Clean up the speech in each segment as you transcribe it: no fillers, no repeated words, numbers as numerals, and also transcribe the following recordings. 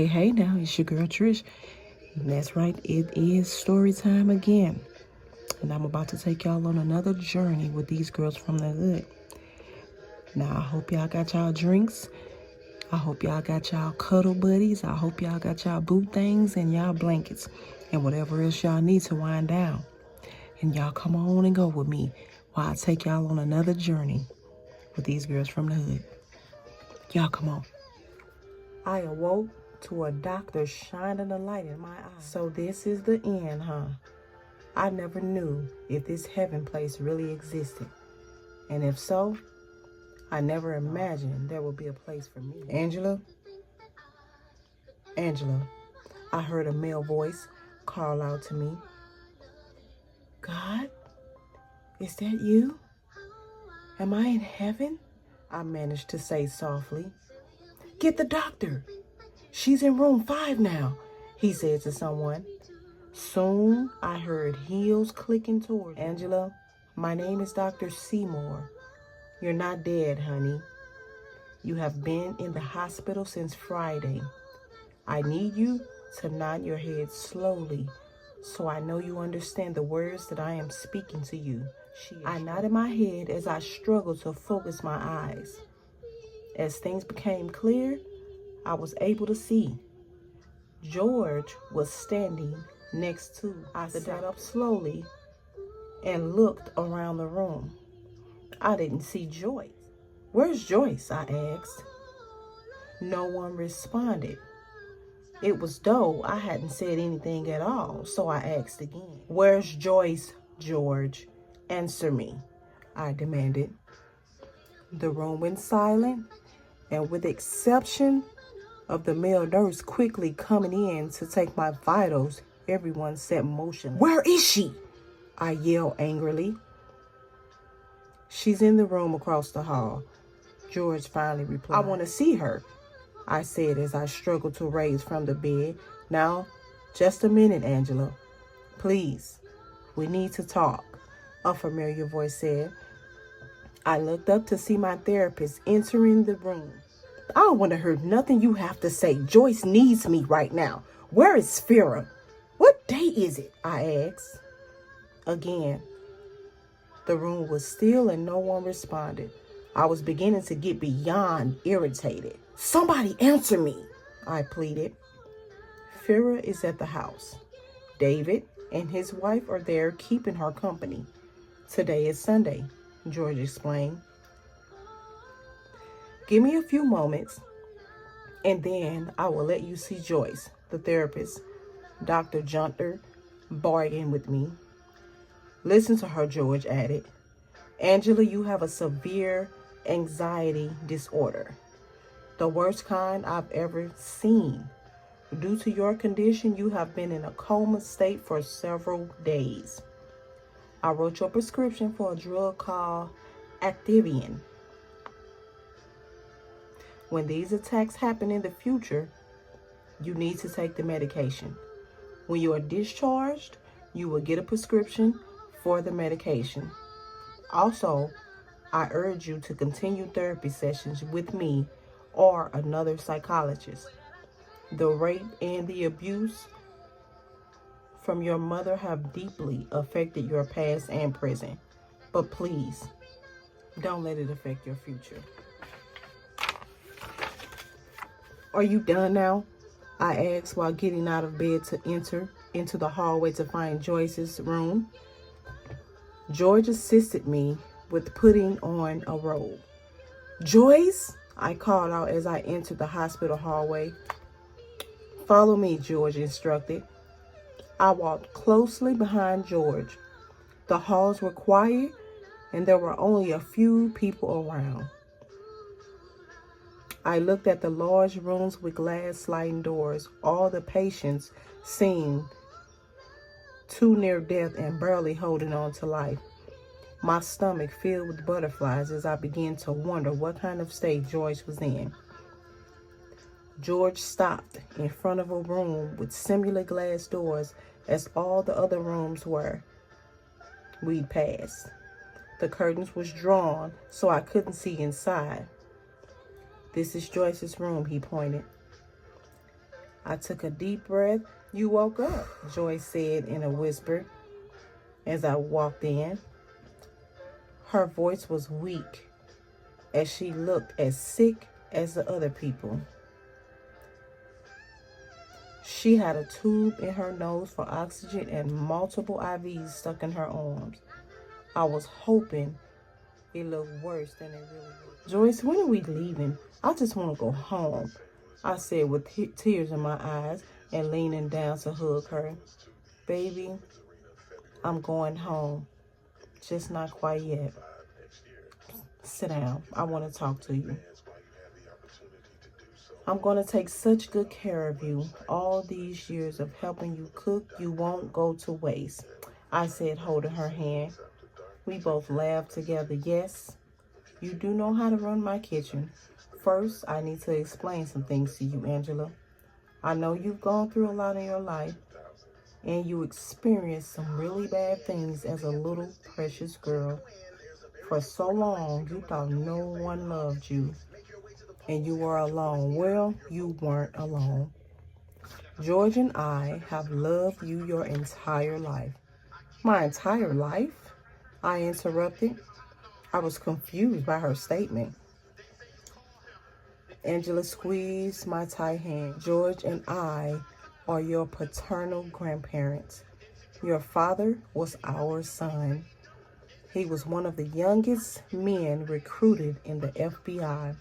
Hey now, it's your girl Trish. And that's right, it is story time again. And I'm about to take y'all on another journey with these girls from the hood. Now, I hope y'all got y'all drinks. I hope y'all got y'all cuddle buddies. I hope y'all got y'all boot things and y'all blankets and whatever else y'all need to wind down. And y'all come on and go with me while I take y'all on another journey with these girls from the hood. Y'all come on. I awoke to a doctor shining a light in my eyes. So this is the end, huh? I never knew if this heaven place really existed. And if so, I never imagined there would be a place for me. Angela? Angela, I heard a male voice call out to me. God, is that you? Am I in heaven? I managed to say softly. Get the doctor. She's in room 5 now, he said to someone. Soon, I heard heels clicking toward Angela. My name is Dr. Seymour. You're not dead, honey. You have been in the hospital since Friday. I need you to nod your head slowly so I know you understand the words that I am speaking to you. I nodded my head as I struggled to focus my eyes. As things became clear, I was able to see. George was standing next to. I sat up slowly and looked around the room. I didn't see Joyce. Where's Joyce? I asked. No one responded. It was though I hadn't said anything at all, so I asked again. Where's Joyce, George? Answer me, I demanded. The room went silent, and with the exception of the male nurse quickly coming in to take my vitals, everyone sat motionless. Where is she? I yelled angrily. She's in the room across the hall, George finally replied. I want to see her, I said as I struggled to raise from the bed. Now, just a minute, Angela. Please, we need to talk, a familiar voice said. I looked up to see my therapist entering the room. I don't want to hear nothing you have to say. Joyce needs me right now. Where is Farah? What day is it? I asked. Again, the room was still and no one responded. I was beginning to get beyond irritated. Somebody answer me, I pleaded. Farah is at the house. David and his wife are there keeping her company. Today is Sunday, George explained. Give me a few moments, and then I will let you see Joyce, the therapist, Dr. Junter, bargained with me. Listen to her, George added. Angela, you have a severe anxiety disorder, the worst kind I've ever seen. Due to your condition, you have been in a coma state for several days. I wrote your prescription for a drug called Actavian. When these attacks happen in the future, you need to take the medication. When you are discharged, you will get a prescription for the medication. Also, I urge you to continue therapy sessions with me or another psychologist. The rape and the abuse from your mother have deeply affected your past and present. But please, don't let it affect your future. Are you done now? I asked while getting out of bed to enter into the hallway to find Joyce's room. George assisted me with putting on a robe. Joyce, I called out as I entered the hospital hallway. Follow me, George instructed. I walked closely behind George. The halls were quiet and there were only a few people around. I looked at the large rooms with glass sliding doors. All the patients seemed too near death and barely holding on to life. My stomach filled with butterflies as I began to wonder what kind of state Joyce was in. George stopped in front of a room with similar glass doors as all the other rooms were. We'd passed. The curtains was drawn so I couldn't see inside. This is Joyce's room, he pointed. I took a deep breath. You woke up, Joyce said in a whisper as I walked in. Her voice was weak as she looked as sick as the other people. She had a tube in her nose for oxygen and multiple IVs stuck in her arms. I was hoping it looked worse than it really was. Joyce, when are we leaving? I just want to go home, I said with tears in my eyes and leaning down to hug her. Baby, I'm going home, just not quite yet. Sit down, I want to talk to you. I'm going to take such good care of you. All these years of helping you cook, you won't go to waste, I said, holding her hand. We both laughed together. Yes, you do know how to run my kitchen. First, I need to explain some things to you, Angela. I know you've gone through a lot in your life, and you experienced some really bad things as a little precious girl. For so long, you thought no one loved you, and you were alone. Well, you weren't alone. George and I have loved you your entire life. My entire life? I interrupted. I was confused by her statement. Angela squeezed my tight hand. George and I are your paternal grandparents. Your father was our son. He was one of the youngest men recruited in the FBI.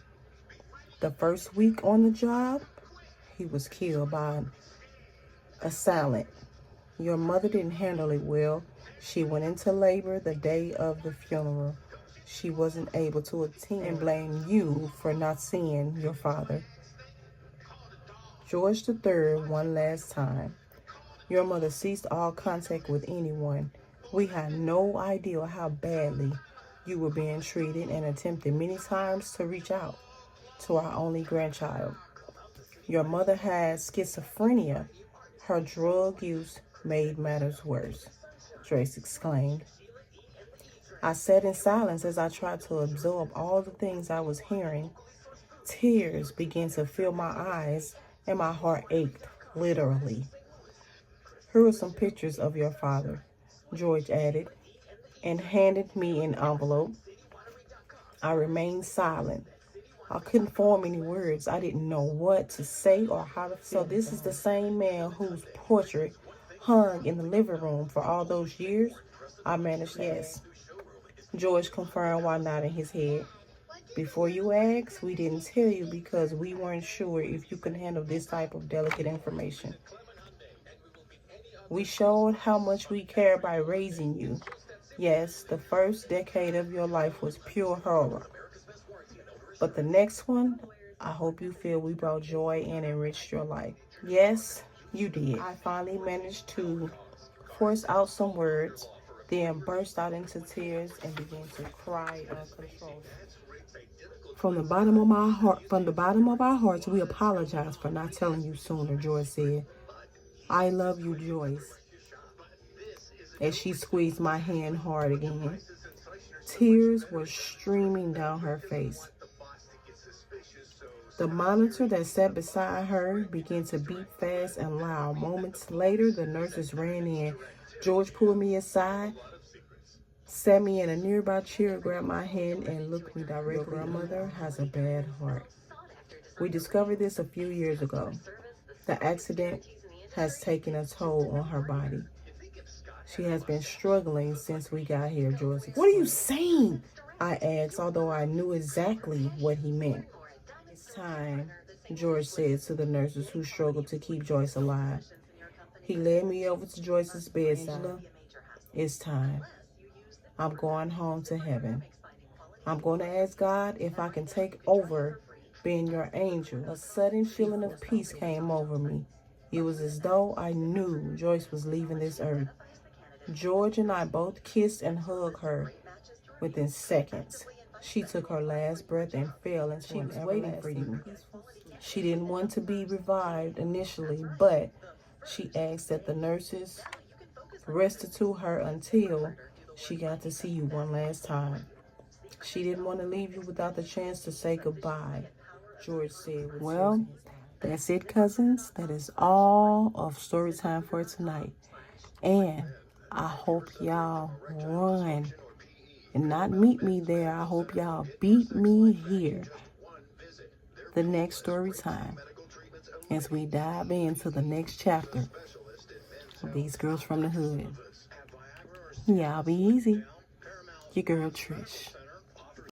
The first week on the job, he was killed by an assailant. Your mother didn't handle it well. She went into labor the day of the funeral. She wasn't able to attend and blame you for not seeing your father. George III, one last time. Your mother ceased all contact with anyone. We had no idea how badly you were being treated and attempted many times to reach out to our only grandchild. Your mother had schizophrenia. Her drug use made matters worse, Joyce exclaimed. I sat in silence as I tried to absorb all the things I was hearing. Tears began to fill my eyes and my heart ached, literally. Here are some pictures of your father, George added, and handed me an envelope. I remained silent. I couldn't form any words. I didn't know what to say or how to feel. So this is the same man whose portrait hung in the living room for all those years? I managed to ask. George confirmed while nodding his head. Before you asked, we didn't tell you because we weren't sure if you could handle this type of delicate information. We showed how much we care by raising you. Yes, the first decade of your life was pure horror. But the next one, I hope you feel we brought joy and enriched your life. Yes, you did. I finally managed to force out some words, then burst out into tears and began to cry uncontrollably. From the bottom of our hearts, we apologize for not telling you sooner, Joyce said. I love you, Joyce. As she squeezed my hand hard again. Tears were streaming down her face. The monitor that sat beside her began to beat fast and loud. Moments later, the nurses ran in. George pulled me aside, sat me in a nearby chair, grabbed my hand, and looked me directly. Your grandmother has a bad heart. We discovered this a few years ago. The accident has taken a toll on her body. She has been struggling since we got here, George explained. What are you saying? I asked, although I knew exactly what he meant. It's time, George said to the nurses who struggled to keep Joyce alive. He led me over to Joyce's bedside. Angela, it's time. I'm going home to heaven. I'm going to ask God if I can take over being your angel. A sudden feeling of peace came over me. It was as though I knew Joyce was leaving this earth. George and I both kissed and hugged her within seconds. She took her last breath and fell into she was waiting for you. She didn't want to be revived initially, but she asked that the nurses restitute her until she got to see you one last time. She didn't want to leave you without the chance to say goodbye, George said. Well, That's it, cousins. That is all of story time for tonight. And I hope y'all run and not meet me there. I hope y'all beat me here. The next story time, as we dive into the next chapter of These Girls from the Hood. Y'all be easy. Your girl Trish.